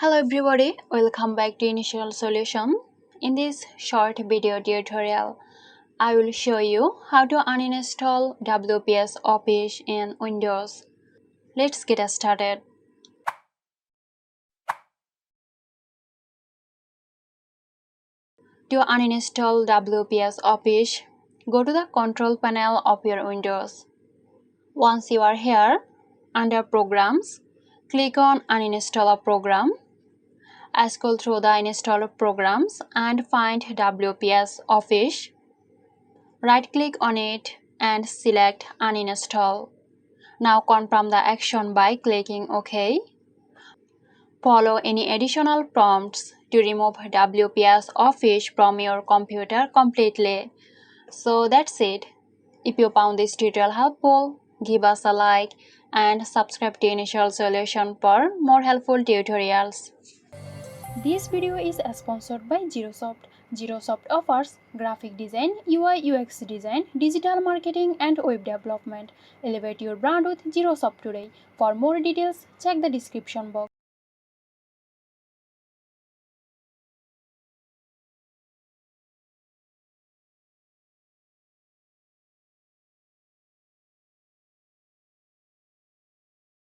Hello everybody, welcome back to Initial Solution. In this short video tutorial, I will show you how to uninstall WPS Office in Windows. Let's get started. To uninstall WPS Office, go to the control panel of your Windows. Once you are here, under Programs, click on Uninstall a Program. Scroll through the installed programs and find WPS Office. Right-click on it and select Uninstall. Now confirm the action by clicking OK. Follow any additional prompts to remove WPS Office from your computer completely. So that's it. If you found this tutorial helpful, give us a like and subscribe to Initial Solution for more helpful tutorials. This video is sponsored by Zerosoft. Zerosoft offers graphic design, UI UX design, digital marketing and web development. Elevate your brand with Zerosoft today. For more details, check the description box.